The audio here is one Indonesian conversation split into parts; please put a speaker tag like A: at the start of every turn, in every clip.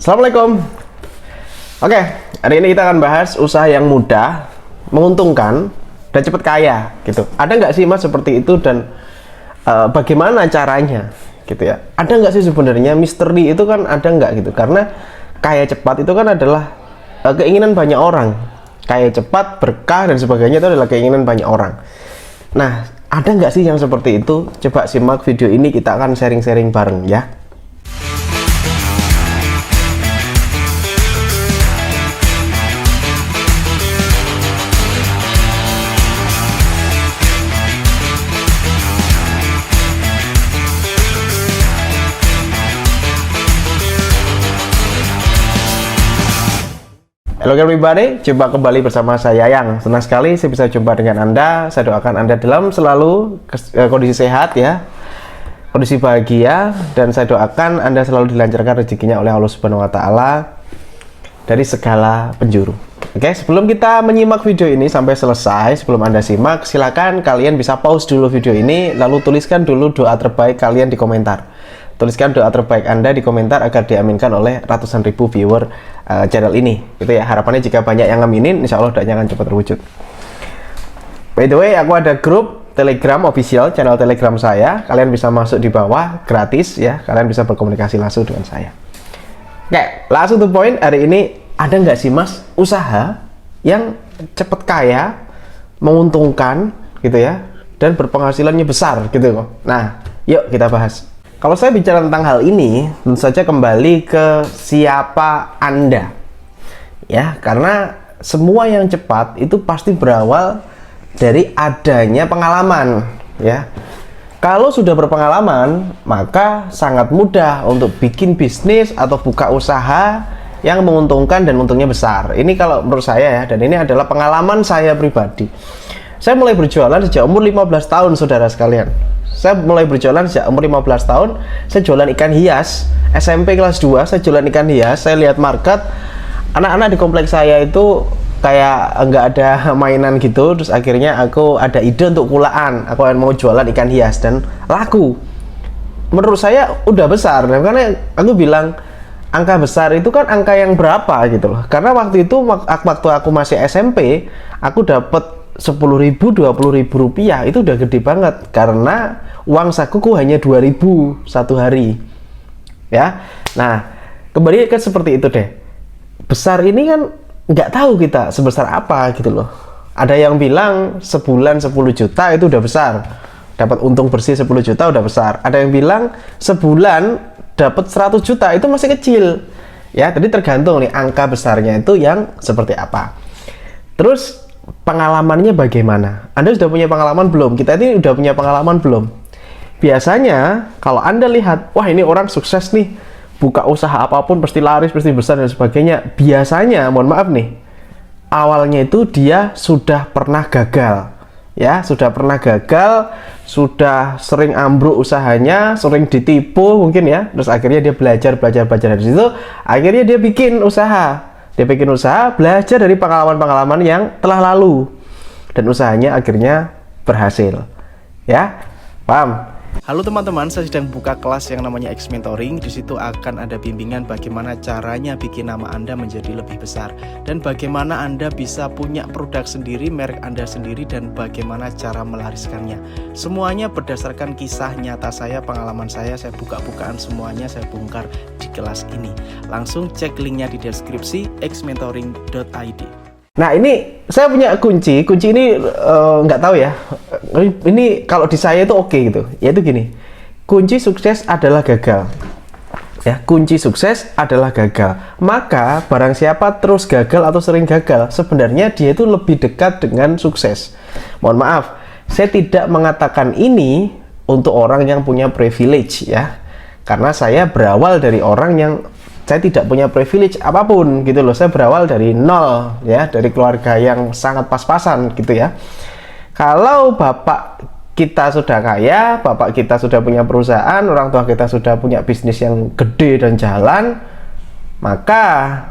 A: Assalamualaikum. Oke, hari ini kita akan bahas usaha yang mudah, menguntungkan, dan cepat kaya gitu. Ada nggak sih Mas seperti itu dan bagaimana caranya gitu ya? Ada nggak sih sebenarnya misteri itu kan ada nggak gitu? Karena kaya cepat itu kan adalah keinginan banyak orang. Kaya cepat, berkah dan sebagainya itu adalah keinginan banyak orang. Nah, ada nggak sih yang seperti itu? Coba simak video ini, kita akan sharing-sharing bareng ya. Halo everybody, jumpa kembali bersama saya Yang. Senang sekali saya bisa jumpa dengan Anda. Saya doakan Anda dalam selalu kondisi sehat ya, kondisi bahagia, dan saya doakan Anda selalu dilancarkan rezekinya oleh Allah Subhanahu wa Ta'ala dari segala penjuru. Oke, sebelum kita menyimak video ini sampai selesai, sebelum Anda simak, silakan kalian bisa pause dulu video ini, lalu tuliskan dulu doa terbaik kalian di komentar. Tuliskan doa terbaik Anda di komentar agar diaminkan oleh ratusan ribu viewer channel ini. Itu ya, harapannya jika banyak yang ngaminin, insya Allah doanya akan cepat terwujud. By the way, aku ada grup Telegram official, channel Telegram saya. Kalian bisa masuk di bawah, gratis ya. Kalian bisa berkomunikasi langsung dengan saya. Oke, langsung to point. Hari ini ada nggak sih Mas usaha yang cepat kaya, menguntungkan gitu ya, dan berpenghasilannya besar gitu kok. Nah, yuk kita bahas. Kalau saya bicara tentang hal ini, tentu saja kembali ke siapa Anda. Ya, karena semua yang cepat itu pasti berawal dari adanya pengalaman, ya. Kalau sudah berpengalaman, maka sangat mudah untuk bikin bisnis atau buka usaha yang menguntungkan dan untungnya besar. Ini kalau menurut saya ya, dan ini adalah pengalaman saya pribadi. Saya mulai berjualan sejak umur 15 tahun, saudara sekalian. Saya mulai berjualan sejak umur 15 tahun. Saya jualan ikan hias. SMP kelas 2 saya jualan ikan hias. Saya lihat market, anak-anak di kompleks saya itu kayak nggak ada mainan gitu. Terus akhirnya aku ada ide untuk kulaan. Aku mau jualan ikan hias dan laku. Menurut saya udah besar. Karena aku bilang angka besar itu kan angka yang berapa gitu loh. Karena waktu itu waktu aku masih SMP, aku dapat 10.000, 20.000 rupiah itu udah gede banget karena uang sakuku hanya 2.000 satu hari ya. Nah, kembali ke seperti itu deh. Besar ini kan nggak tahu kita sebesar apa gitu loh. Ada yang bilang sebulan 10 juta itu udah besar, dapat untung bersih 10 juta udah besar. Ada yang bilang sebulan dapat 100 juta itu masih kecil ya. Jadi tergantung nih angka besarnya itu yang seperti apa. Terus pengalamannya bagaimana? Anda sudah punya pengalaman belum? Kita ini udah punya pengalaman belum? Biasanya kalau Anda lihat, wah ini orang sukses nih, buka usaha apapun pasti laris, pasti besar dan sebagainya. Biasanya, mohon maaf nih, awalnya itu dia sudah pernah gagal. Ya, sudah pernah gagal, sudah sering ambruk usahanya, sering ditipu mungkin ya. Terus akhirnya dia belajar dari situ, akhirnya dia bikin usaha. Dia bikin usaha, belajar dari pengalaman-pengalaman yang telah lalu, dan usahanya akhirnya berhasil. Ya, paham? Halo teman-teman, saya sedang buka kelas yang namanya X Mentoring. Di situ akan ada bimbingan bagaimana caranya bikin nama Anda menjadi lebih besar, dan bagaimana Anda bisa punya produk sendiri, merek Anda sendiri, dan bagaimana cara melariskannya. Semuanya berdasarkan kisah nyata saya, pengalaman saya buka-bukaan semuanya saya bongkar di kelas ini. Langsung cek linknya di deskripsi xmentoring.id. Nah, ini saya punya kunci ini nggak tahu ya. Ini kalau di saya itu oke gitu. Yaitu gini. Kunci sukses adalah gagal. Ya, kunci sukses adalah gagal. Maka barang siapa terus gagal atau sering gagal, sebenarnya dia itu lebih dekat dengan sukses. Mohon maaf, saya tidak mengatakan ini untuk orang yang punya privilege ya. Karena saya berawal dari orang yang saya tidak punya privilege apapun gitu loh. Saya berawal dari nol ya, dari keluarga yang sangat pas-pasan gitu ya. Kalau bapak kita sudah kaya, bapak kita sudah punya perusahaan, orang tua kita sudah punya bisnis yang gede dan jalan, maka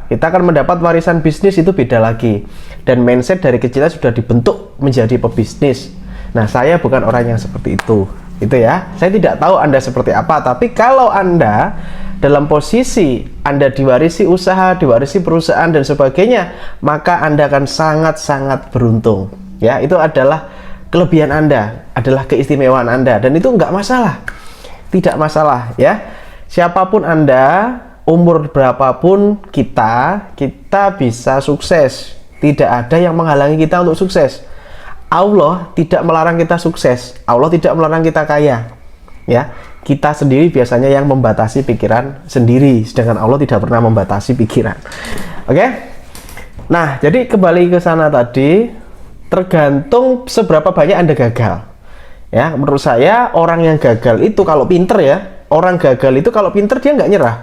A: kita akan mendapat warisan bisnis itu beda lagi. Dan mindset dari kecilnya sudah dibentuk menjadi pebisnis. Nah, saya bukan orang yang seperti itu ya. Saya tidak tahu Anda seperti apa, tapi kalau Anda dalam posisi Anda diwarisi usaha, diwarisi perusahaan dan sebagainya, maka Anda akan sangat-sangat beruntung. Ya, itu adalah kelebihan Anda, adalah keistimewaan Anda, dan itu nggak masalah, tidak masalah ya. Siapapun Anda, umur berapapun kita bisa sukses. Tidak ada yang menghalangi kita untuk sukses. Allah tidak melarang kita sukses, Allah tidak melarang kita kaya. Ya, kita sendiri biasanya yang membatasi pikiran sendiri, sedangkan Allah tidak pernah membatasi pikiran. Oke? Nah, jadi kembali ke sana tadi, tergantung seberapa banyak Anda gagal. Ya, menurut saya orang yang gagal itu kalau pinter ya, orang gagal itu kalau pinter dia nggak nyerah.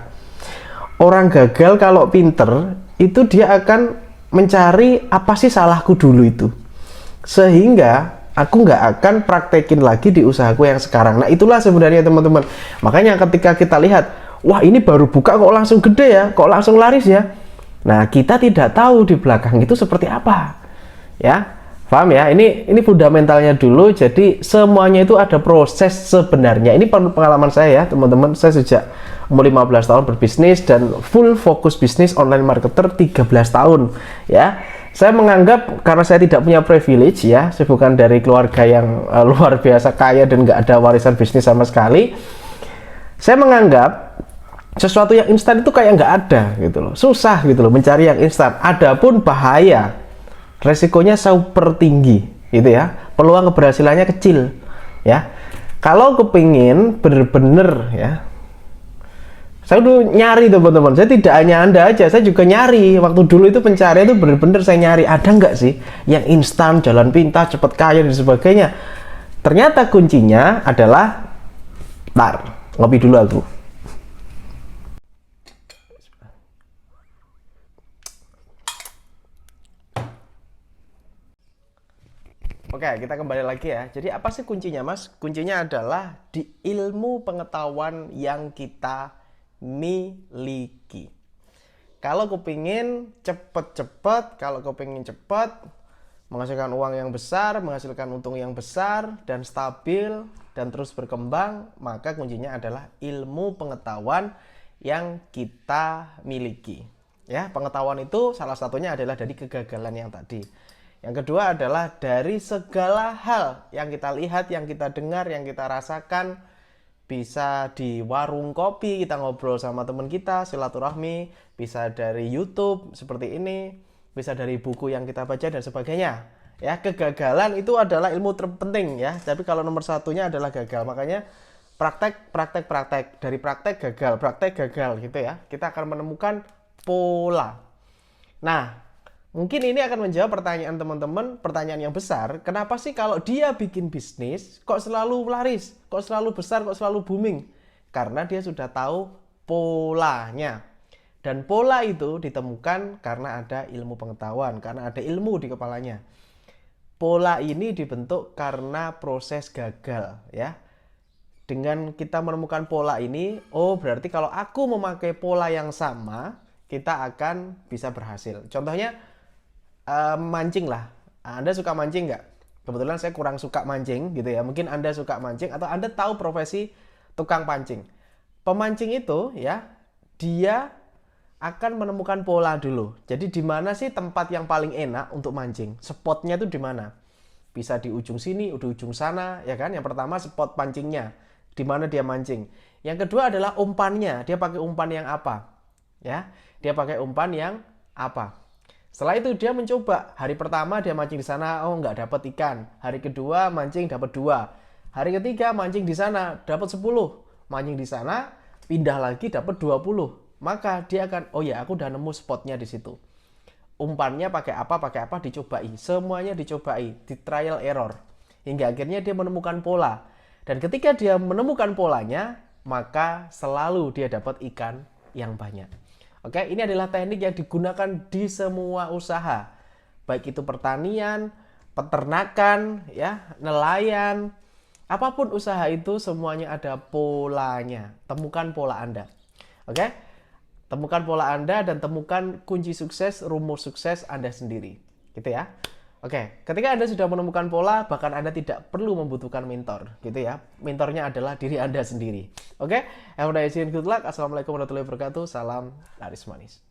A: Orang gagal kalau pinter itu dia akan mencari apa sih salahku dulu itu, sehingga aku nggak akan praktekin lagi di usahaku yang sekarang. Nah, itulah sebenarnya teman-teman. Makanya ketika kita lihat, wah ini baru buka kok langsung gede ya, kok langsung laris ya. Nah, kita tidak tahu di belakang itu seperti apa. Ya, paham ya? Ini fundamentalnya dulu. Jadi semuanya itu ada proses sebenarnya. Ini pengalaman saya ya teman-teman. Saya sejak umur 15 tahun berbisnis dan full fokus bisnis online marketer 13 tahun ya. Saya menganggap karena saya tidak punya privilege ya, saya bukan dari keluarga yang luar biasa kaya dan nggak ada warisan bisnis sama sekali. Saya menganggap sesuatu yang instan itu kayak nggak ada gitu loh, susah gitu loh mencari yang instan. Adapun bahaya, resikonya super tinggi gitu ya, peluang keberhasilannya kecil ya. Kalau kepingin bener-bener ya, saya udah nyari teman-teman, saya tidak hanya Anda aja, saya juga nyari. Waktu dulu itu pencarian itu bener-bener saya nyari, ada nggak sih yang instan, jalan pintas, cepat kaya dan sebagainya. Ternyata kuncinya adalah, ntar, ngopi dulu aku. Oke, kita kembali lagi ya. Jadi apa sih kuncinya, Mas? Kuncinya adalah di ilmu pengetahuan yang kita miliki. Kalau kepingin cepet-cepet, kalau kepingin cepet menghasilkan uang yang besar, menghasilkan untung yang besar dan stabil dan terus berkembang, maka kuncinya adalah ilmu pengetahuan yang kita miliki. Ya, pengetahuan itu salah satunya adalah dari kegagalan yang tadi. Yang kedua adalah dari segala hal yang kita lihat, yang kita dengar, yang kita rasakan. Bisa di warung kopi kita ngobrol sama teman kita, silaturahmi, bisa dari YouTube seperti ini, bisa dari buku yang kita baca dan sebagainya. Ya, kegagalan itu adalah ilmu terpenting ya. Tapi kalau nomor satunya adalah gagal. Makanya praktek. Dari praktek gagal gitu ya. Kita akan menemukan pola. Nah, mungkin ini akan menjawab pertanyaan teman-teman, pertanyaan yang besar. Kenapa sih kalau dia bikin bisnis, kok selalu laris, kok selalu besar, kok selalu booming? Karena dia sudah tahu polanya. Dan pola itu ditemukan karena ada ilmu pengetahuan, karena ada ilmu di kepalanya. Pola ini dibentuk karena proses gagal, ya. Dengan kita menemukan pola ini, oh berarti kalau aku memakai pola yang sama, kita akan bisa berhasil. Contohnya, mancing lah. Anda suka mancing nggak? Kebetulan saya kurang suka mancing gitu ya. Mungkin Anda suka mancing atau Anda tahu profesi tukang pancing. Pemancing itu ya, dia akan menemukan pola dulu. Jadi di mana sih tempat yang paling enak untuk mancing? Spotnya itu di mana? Bisa di ujung sini, di ujung sana, ya kan? Yang pertama spot pancingnya, di mana dia mancing. Yang kedua adalah umpannya. Dia pakai umpan yang apa? Ya, dia pakai umpan yang apa? Setelah itu dia mencoba. Hari pertama dia mancing di sana, oh nggak dapat ikan. Hari kedua mancing dapat 2. Hari ketiga mancing di sana dapat 10. Mancing di sana pindah lagi dapat 20. Maka dia akan, oh ya aku udah nemu spotnya di situ. Umpannya pakai apa dicobai. Semuanya dicobai, di trial error. Hingga akhirnya dia menemukan pola. Dan ketika dia menemukan polanya, maka selalu dia dapat ikan yang banyak. Oke, ini adalah teknik yang digunakan di semua usaha. Baik itu pertanian, peternakan, ya, nelayan, apapun usaha itu semuanya ada polanya. Temukan pola Anda. Oke? Temukan pola Anda dan temukan kunci sukses, rumus sukses Anda sendiri. Gitu ya. Oke, ketika Anda sudah menemukan pola, bahkan Anda tidak perlu membutuhkan mentor, gitu ya. Mentornya adalah diri Anda sendiri. Oke, have a nice day and good luck. Assalamualaikum warahmatullahi wabarakatuh. Salam laris manis.